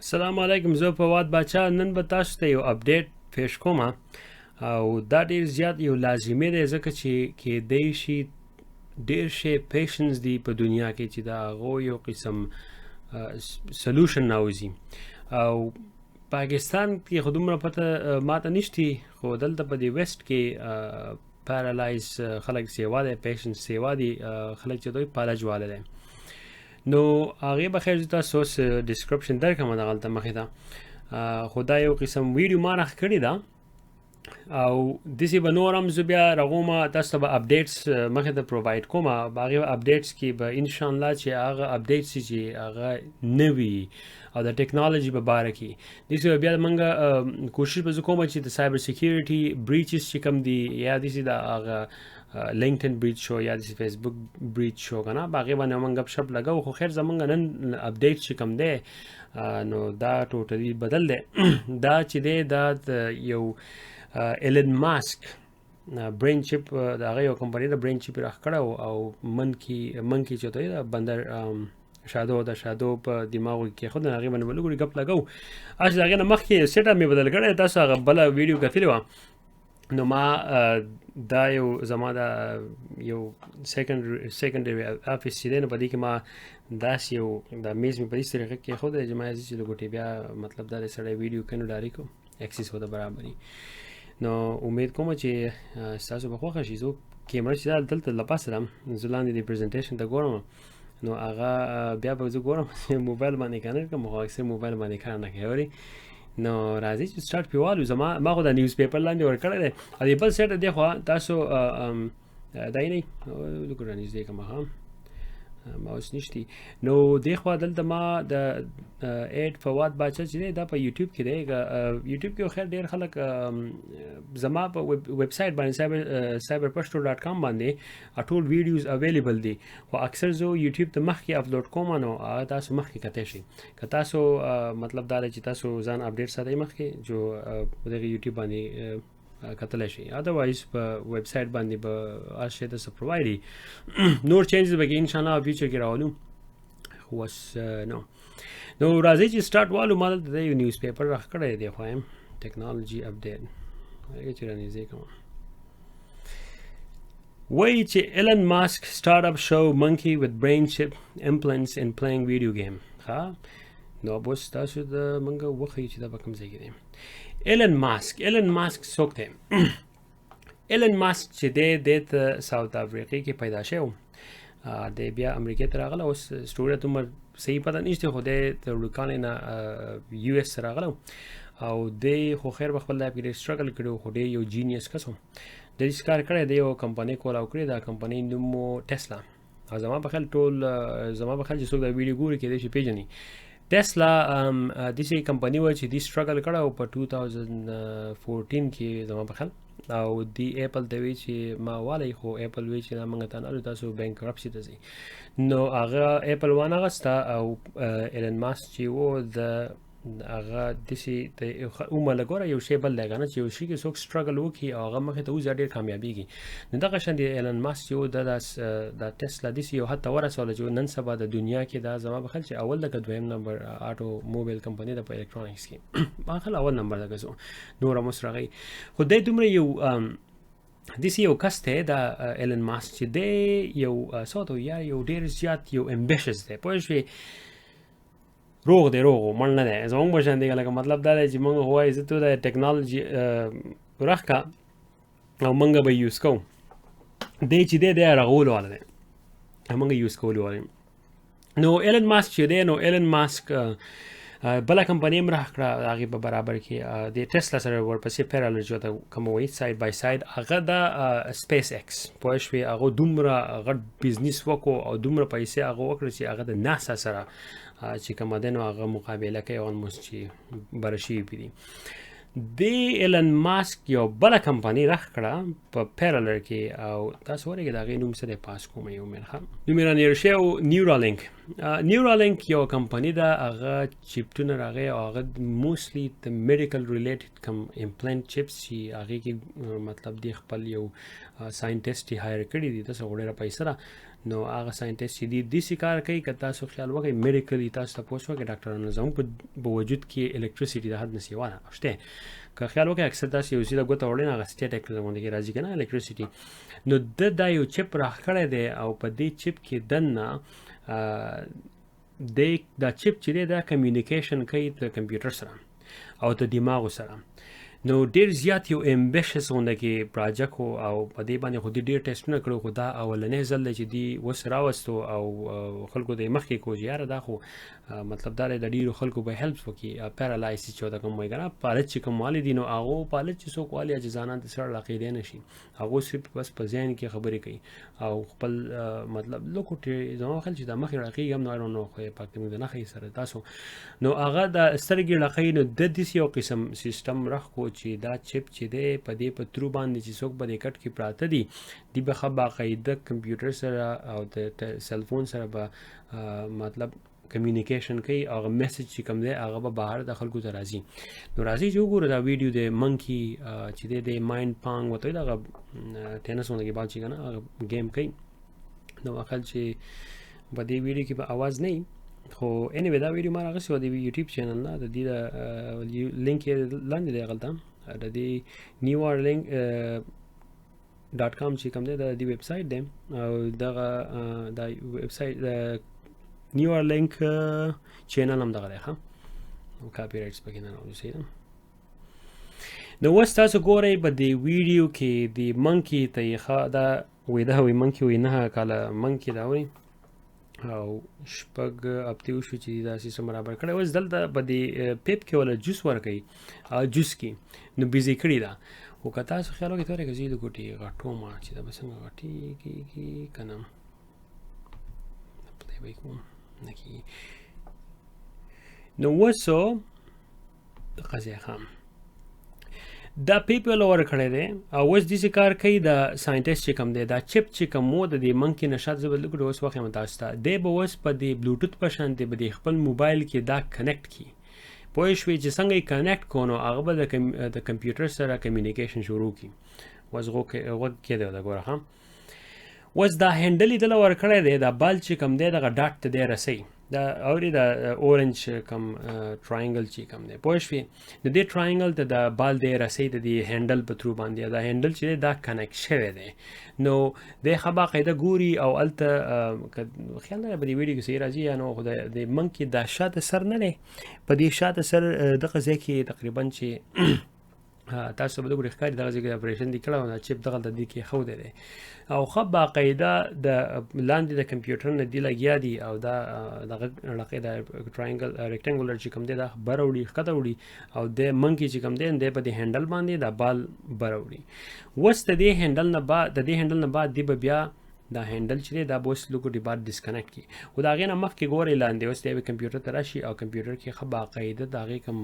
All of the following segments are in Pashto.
السلام علیکم. زه فواد باچا نن به تاسو ته یو اپډیټ پیش کوم او دا ډیر زیات یو لازمي دی ځکه چې کېدای شي ډیر شی پیشنس دی په دنیا کې چې دا هغو یو قسم سلوشن راوځي او پاکستان کې خو دومره پته ماته نشتی خو دلته په دې ویسټ کې پیرالایز خلک سیوا دی پیشنس سیوا دی خلک چې دوی پالج واله دی نو هغه به خیر تاسو ډسکرپشن درکوم دغلته مخې ته خو دا یو قسم ویډیو ما راخ کړی دا او دسی به نور هم زه بیا رغومه تاسو ته به اپډیټس مخې ته پرووایډ کوم هغې اپډیټس کې به انشاءالله چې هغه اپډیټس چې هغه نوي او د ټیکنالوژي په باره کې داسې به بیا موږ کوشش به زه کوم چې د سایبر سیکیورټي بریچز چې کوم دي یا داسې د هغه لینکډین بریچ شو یا داسې فیسبوک بریچ شو که نه په هغې باندې موږ ګپ شپ لګو خو خیر زموږ نن اپډیټ چې کوم دی نو دا ټوټلي بدل دی دا چې دی دا یو ایلن ماسک برین چپ د هغه یو کمپنۍ د برین چپ راخ کړی او منکی چې دی د بندر شادو د شادو په دماغو کې خود هغې باندې به لږ ګپ لګو اش د هغې نه مخکې سیټ اپ مې بدل کړی تاسو هغه بله ویډیو کتلې وه نو ما دا یو زما دا یو سیکنډري افیس چې دی نو په دې کې ما داسې یو دا میز مې په دې طریقه کې خود چې ما چې د ګوټې بیا مطلب دا سړی ویډیو کوي نو ډایرکټ اکسس وته برابري نو امید کوم چې تاسو به خوښه شي زه کیمره چې دلته له پاسه ده زه لاندې د پریزنټیشن ته ګورم نو هغه بیا به زه ګورم موبایل باندې کنه کوم خو اکثر موبایل باندې کار نه کوي نو راځي چې سٹارټ پیوالو ما خو د نیوز پیپر لاندې ورکړی دی او د بل سیټ دی خو تاسو دا یې نه لکه رانږدې کوم ها ماوس نشتی نو دی خو دلته ما د ایډ فواد باچا چې دی دا په یوټیوب کې دی یوټیوب کې خیر ډېر خلک زما په ویب سایټ باندې cyberpashto.com باندې ټول ویډیوز اویلیبل دي خو اکثر زه یوټیوب ته مخکې اپلوډ کوم نو هغه تاسو مخکې کتی شي که تاسو مطلب دا دی چې تاسو ځان اپډیټ ساتئ مخکې جو دغه یوټیوب باندې کتلی شي ادروایز په ویب سایټ باندې به هر شی درته پرووایډ وي نور چینجز به کې انشاءالله فیوچر کې راولو خو اوس نو راځئ چې سټارټ والو ما دلته یو نیوز پیپر راخ کړی دی خو یم ټیکنالوجي اپډیټ هغې چې رانږدې کوم وایي چې ایلن ماسک سټارټ اپ شو منکی with brain chip implants in playing video game ښه نو بس تاسو د موږ وښیو چې دا به کوم ځای کې دی ایلن ماسک څوک دی ایلن ماسک چې دی ته ساوت افریقې کې پیدا شوی دی بیا امریکې ته راغلی اوس سټوري ته عمر صحیح پته نشته خو دی د وړوکانې نه یو اس ته راغلی او دی خو خیر په خپل لایف کې ډېر سټرګل کړی خو ډېر یو جینیس کس و ډېر کار کړی دی یو کمپنۍ کولاو کړې دا کمپنۍ نوم و ټسلا او زما په خیال چې څوک دا ویډیو ګوري کېدای شي پیژني ټسلا داسې کمپنۍ وه چې دی سټرګل کړی او په 2014 کې زما په خیال او دی ایپل ته وی چې ما والی خو ایپل وی چې دا موږ ته نه تاسو بینکرپسي ته ځئ نو هغه ایپل وانغسته او ایلن ماسک چې و د هغه داسې عمر لګوره یو شی بل دی که نه چې یو شي کې څوک سټرګل وکړي او هغه مخې ته وځي ډېر کامیابېږي نو دغه شان د ایلن ماسک چې و دا ټسلا داسې یو حد ته ورسوله چې نن سبا د دنیا کې دا زما په خیال چې اول دغه دویم نمبر آټو موبایل کمپنۍ ده په الکترونکس کې ما خیال اول نمبر ده که څه نور هم اوس راغی خو دی دومره یو داسې یو کس دی دا ایلن ماسک چې دی یو څه ورته یا یو ډېر زیات یو امبیشس دی پوه شوې روغ دی مړ نه دی زموږ په شان دی لکه مطلب دا دی چې موږ وایو زه ته د ټیکنالوژي راښکه او موږ به یوز کوو دی چې دی رغولو والا دی موږ یوز کولو والا نو ایلن ماسک چې دی نو ایلن ماسک بله کمپنۍ هم راښ کړه هغې په برابر کې د ټسلا سره ورپسې پیرالل چې ورته کوم وایي ساید بای ساید هغه د سپیس ایکس پوه شوې هغه دومره غټ بزنس وکړو او دومره پیسې هغه وکړه چې هغه د ناسا سره چې کومه دی نو هغه مقابله کوي الموست چې بره شوي پرې دي دی ایلن ماسک یو بله کمپنۍ راښ کړه په پیرالر کې او تاسو ورېږئ د هغې نوم څه دی پاس کوم یو مېل ښه نوم یې رانېر شوی نیورالینک یو کمپنۍ ده هغه چپټونه راغی او هغه موسټلی د میډیکل ریلیټډ کم امپلانټ چپس چې هغې کې مطلب دی خپل یو ساینټسټ یې هایر کړي دي تاسو ډېره پیسه ده نو هغه ساينټیست چې دی داسې کار کوي که تاسو خیال وکړئ میډیکلی تاسو تپوس وکړئ ډاکټرانو زموږ په وجود کې الکتریسيټي د حد نه سیوا نه شته که خیال وکړئ اکثر تاسو یو سیده ګوته وړئ نه هغه سټیټیک غوندې راځي که نه الکتریسيټي نو دا یو چپ راښکړی دی او په دې چپ کې دننه دا چپ چې دی دا کمیونیکیشن کوي د کمپیوټر سره او د دماغو سره نو ډیر زیات یو امبیشس غونډه کې پروجیکټ او په دې باندې خو دې ډیر ټیسټونه کړو خو دا اولنې ځل چې دی وس راوستو او خلکو د مخ کې کوی یاره دا خو مطلب دا د ډیرو خلکو به هیلپ وکي پیرالایسیس چې دا کوم وایي کنه پالت چې کوم والی دي نو هغه پالت چې څوک والی اجزانان د سره عقیده نشي هغه صرف بس په ذهن کې خبرې کوي او خپل مطلب لوکوټي زموږ خل چې د مخ راقي هم نه خو پاک موږ نه خي سره تاسو نو هغه د سترګې لخي نو د دې یو قسم سیستم رخ کو چې دا چپ چې دی په دې په ترو باندې چې څوک به کټ کې پراته دي دی به باقاعده کمپیوټر سره او د سلفون سره به مطلب کمیونیکیشن کوي هغه میسج چې کوم دی هغه به بهر د خلکو ته راځي نو راځي چې وګوره دا ویډیو د منکی چې د مایند پانګ وته دا ټینسونه کې بال چې کنه گیم کوي نو اخل چې په دې ویډیو کې به आवाज نه خو انیوی دا ویډیو ما راغلی و د یوټیوب چینل نه د دې لینک یې لاندې دی غلطه د دې neuralink.com چې کوم دی د دې ویب سټ دی او دغه د ویب سټ نیورلنک چینل هم دغه دی ښه کاپی رایټس پکې نه راوځي نو اوس تاسو ګورئ په دې ویډیو کې د منکی ته دا وی منکی وی نه کاله منکی دا وی او شپږ هفتې وشو چې دا سیستم برابر کړی اوس دلته په دې پیپ کې ولا جوس ورکوي جوس کې نو بیزي کړي دا خو که تاسو خیال وکړئ تورې که زه د ګوټې غټومه چې دا به څنګه غټې کېږي که نه پلی به کوم نه کېږي نو اوسو قضیه خام دا پیپل اور کړی دی او اوس داسې کار کوي د ساینټیست چې کوم دی دا چپ چې کوم مو د دې منکي نشات زه به لږ اوس وښیم تاسو ته دی به اوس په دې بلوټوت په شان دی به د خپل موبایل کې دا کنیکټ کړي پوه شوې چې څنګه یې کنیکټ کړو نو هغه به د کمپیوټر سره کمیونیکیشن شروع کړي اوس غوږ کې دی دا ګوره ښه اوس دا هینډل یې دله ورکړی دی دا بال چې کوم دی دغه ډاټ ته دی رسوي دا اوري دا اورنج کم ټراینګل چې کوم دی پوه شوې د دې ټراینګل ته د بال دی رسوي د دې هینډل په ترو باندې دا هینډل چې دی دا کنیکټ شوی دی نو دی ښه باقاعده ګوري او هلته خیال نه په دې ویډیو کې صحیح راځي یا نو خو د منکي دا شاته سر نه دی په دې شاته سر دغه ځای کې تقریبا چې تاسو به د ښکاري دغه ځای کې اپریشن دی کړی او دا چپ دغه د دې کې ښودی دی او ښه باقاعده د لاندې د کمپیوټر نه دی لګیا دي او دا دغه لقې د ټراینګل ریکټنګولر چې کوم دی دا بره وړي ښکته وړي او د منکي چې کوم دی دی په دې هینډل باندې دا بال بره وړي اوس د دې هینډل نه بعد دی به بیا دا هینډل چې دی دا به اوس لږ بعد ډسکنیکټ کړي خو د هغې نه مخکې ګورئ لاندې اوس دی به کمپیوټر ته راشي او کمپیوټر کې ښه باقاعده د هغې کوم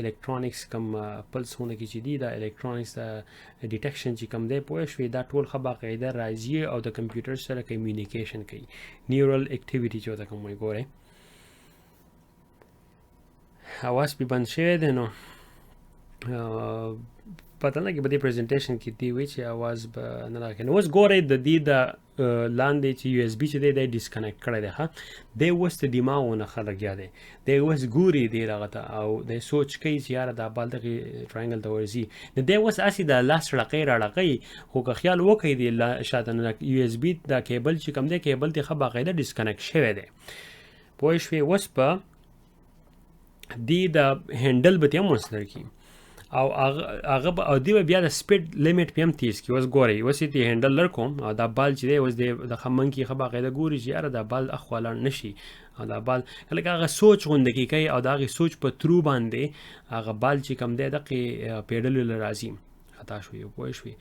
الکترونکس کوم پلسونه کې چې دي دا الکترونکس د ډیټیکشن چې کوم دی پوه شوې دا ټول ښه باقاعده راځي او د کمپیوټر سره کمیونیکیشن کوي نیورل اکټیویټي چې ورته کوم وایي ګورئ اواز پې بند شوی دی نو پته نه کې په دې پریزنټیشن کې دی وی چې اواز به نه راکوي نو اوس ګورئ د دې د لاندې چې یو اس بي چې دی دی ډسکنیکټ کړی دی ښه دی اوس د دماغو نه ښه لګیا دی دی اوس ګوري دی دغه ته او دی سوچ کوي چې یاره دا بال دغې ټراینګل ته ورځي نو دی اوس هسې د لاس ړقۍ راړقوي خو که خیال وکړئ دی شاته نو یو اس بي دا کیبل چې کوم دی کیبل دی ښه باقاعده ډسکنیکټ شوی دی پوه شوې اوس په دې د هینډل به ته هم ورسره کړي او هغه او دی بیا د سپیډ لیمټ په هم تیز کړي اوس ګورئ اوس یې هینډل لر کوم او دا بال چې دی اوس د منکي ښه باقاعده ګوري چې یاره دا بال اخوا لاړ نه شي او دا بال لکه هغه سوچ غونډه کې کوي او د هغې سوچ په ترو باندې هغه بال چې کوم دی دغې پیډلو له راځي خطا شوي پوه شوي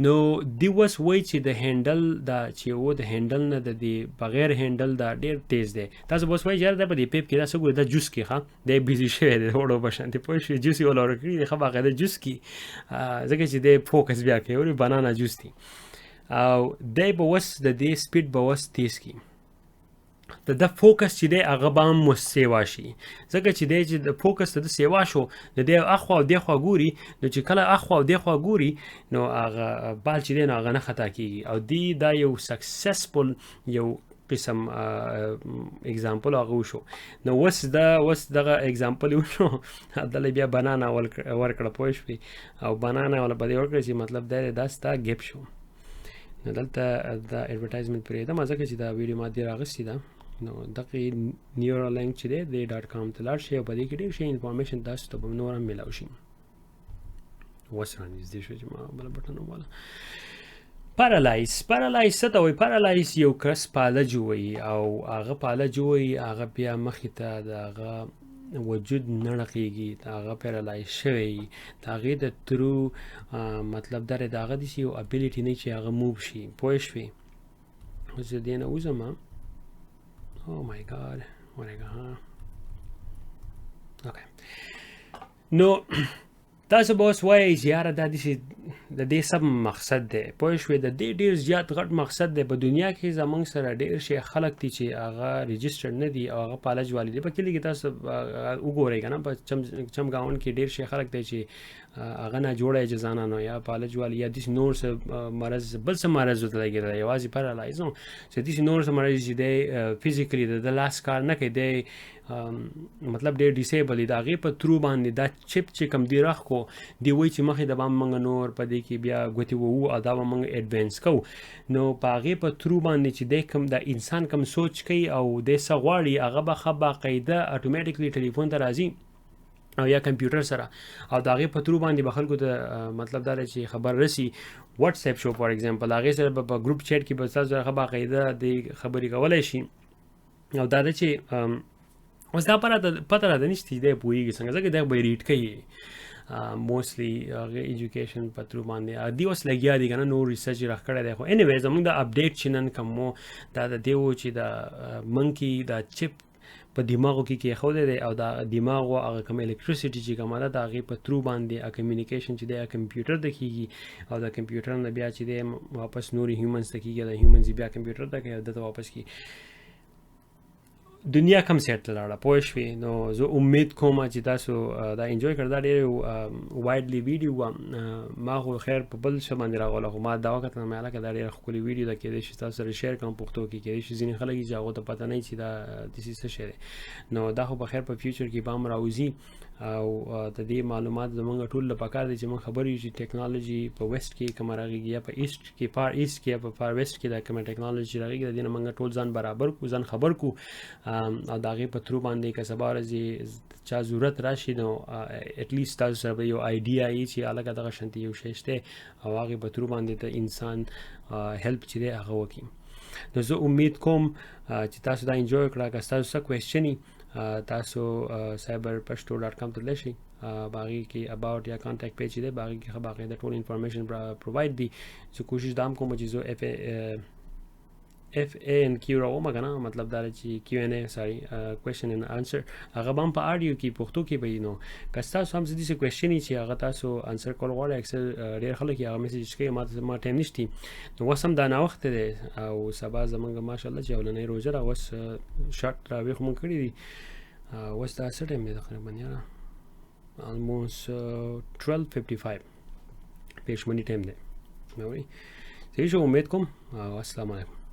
نو دی اوس وایي چې د هینډل دا چې و د هینډل نه د دې بغیر هینډل دا ډېر تیز دی تاسو به اوس وایي چې دا په دې پیپ کې دا څه ګورئ دا جوس کې ښه دی بیزي شوی دی وړو په شانتې پوه شوي جوس یې ولا ورکړي دی ښه باقاعده جوس کې ځکه چې دی فوکس بیا کوي ولې بنانا جوس دی او دی به اوس د دې سپیډ به اوس تیز کړي د فوکس چې دی هغه به هم مستیوا شي، ځکه چې دی چې د فوکس د سیوا شو د دی اخوا او دېخوا ګوري، نو چې کله اخوا او دېخوا ګوري نو هغه بال چې دی نو هغه نه خطا کېږي. او دی دا یو سکسسفل یو قسم اگزامپل هغه وشو. نو اوس دغه اگزامپل وشو دله بیا بنانا ورکړه پوه شوې، او بنانا ولا په دې ورکړه چې مطلب دی دا ستا ګپ شو. نو دلته دا ایډورټایزمنټ پرېږدم ځکه چې دا ویډیو ما دې راغستې ده. نو دغه نیورلنک چې دی د .com ته لاړ شئ او په دې کې ډېر ښه انفارمیشن تاسو ته به نور هم میلاو شي. اوس رانږدې شو چې ما بله بټن وواله. پارالایز څه ته وایي؟ پارالایز یو کس پالج وایي، او هغه پالج وایي هغه بیا مخې ته د هغه وجود نه رقیږي، هغه پیرالایز شوی، د هغې د ترو مطلب دا دی د هغه داسې یو ابیلیټي نه چې هغه موو شي پوه شوې. اوس د دې نه وځم. او مای ګاډ ورېږه. نو تاسو به اوس وایئ چې یاره دا داسې د دې سب مقصد دی پوه شوې، د دې ډېر زیات غټ مقصد دی. په دنیا کې زموږ سره ډېر شي خلک دي چې هغه رجسټر نه دي او هغه پالج والي دي. په کلي کې تاسو وګورئ که نه، په چمګاون کې ډېر شي خلک دی چې هغه نه جوړه جزانانو یا پالج والی یا داسې نور څه مرض بل څه مرض ورته لګېدلی، یوازې پارالایز نو چې داسې نور څه مرض چې دی فزیکلي د لاس کار نه کوي، دی مطلب ډېر ډیسیبل دی. د هغې په ترو باندې دا چپ چې کوم دی رخ کو دی وایي چې مخې د به موږ نور په دې کې بیا ګوتې ووو او دا به موږ ایډوانس کوو. نو په هغې په ترو باندې چې دی کوم د انسان کوم سوچ کوي او دی څه غواړي هغه به ښه باقاعده اټومیټیکلی ټلیفون ته راځي او یا کمپیوټر سره، او د هغې په ترو باندې به خلکو ته مطلب دا دی چې خبر رسي. واټس اپ شو فار ایگزامپل، هغې سره به په ګروپ چیټ کې به ستاسو سره ښه باقاعده د خبرې کولی شي. او دا ده چې اوس دا پته راته نشته چې دی پوهېږي څنګه، ځکه دی به یې ریډ کوي موسټلی هغې ایجوکیشن په ترو باندې دی اوس لګیا دي که نه، نور ریسرچ یې راښکړی دی. خو انیویز زموږ د اپډیټ چې نن کوم و دا د دې و چې د منکي دا چپ په دماغو کې کېښودی دی، او دا دماغو هغه کوم الکتریسټي چې کومه ده د هغې په ترو باندې کمیونیکیشن چې دی کمپیوټر ته کېږي، او د کمپیوټر نه بیا چې دی واپس نورې هیومنز ته کېږي، د هیومنز بیا کمپیوټر ته کوي او دته واپس کېږي. دنیا کم سیټ ته لاړه پوه شوې. نو زه امید کوم چې تاسو دا انجوی کړه. دا ډېر وایډلی ویډیو وه، ما خو خیر په بل څه باندې راغله، خو ما دا وکتله مې هلکه دا ډېره ښکلې ویډیو ده، کېدای شي تاسو سره شیر کړم پښتو کې، کېدای شي ځینې خلک چې هغو ته پته نه وي چې دا داسې څه شی دی. نو دا خو په خیر په فیوچر کې به هم راوځي، او د دې معلومات زموږ ټول له پکار دی چې موږ خبر یو چې ټیکنالوژي په ویسټ کې کومه راغېږي یا په ایسټ کې فار ایسټ کې یا په فار ویسټ کې دا کومه ټیکنالوژي راغېږي، د دې نه موږ ټول ځان برابر کړو، ځان خبر کړو، او د هغې په ترو باندې که سبا ورځې چا ضرورت راشي نو اټلیسټ تاسو سره به یو آیډیا وي چې هلکه دغه شانتې یو شی شته، او هغې په ترو باندې د انسان هیلپ چې دی هغه وکړي. نو زه امید کوم چې تاسو دا انجوی کړه. که ستاسو څه کوېسچن وي تاسو cyberpashto.com ته تللی شئ، باغې کې اباؤټ یا کانټیکټ پیج دی، باغې کې ښه باقاعده ټول انفارمیشن پرووایډ دي. زه کوشش دا هم کوم چې زه FAQ راوړم که نه، مطلب دا دی چې Q&A کوېشن اینډ آنسر هغه به هم په آډیو کې پښتو کې به وي. نو که ستاسو هم څه داسې کوېشچن وي چې هغه تاسو آنسر کول غواړئ، اکثر ډېر خلک یې هغه میسیج کوي ما ټایم نشته، نو اوس هم دا ناوخته دی، او سبا زموږ ماشاءالله چې اولنۍ روژه ده، اوس شارټ راویښ مونږ کړي دي. اوس دا څه ټایم دی تقریبا یاره almost 12:55 پېشمني ټایم دی. نو صحیح شو، امید کوم. السلام علیکم.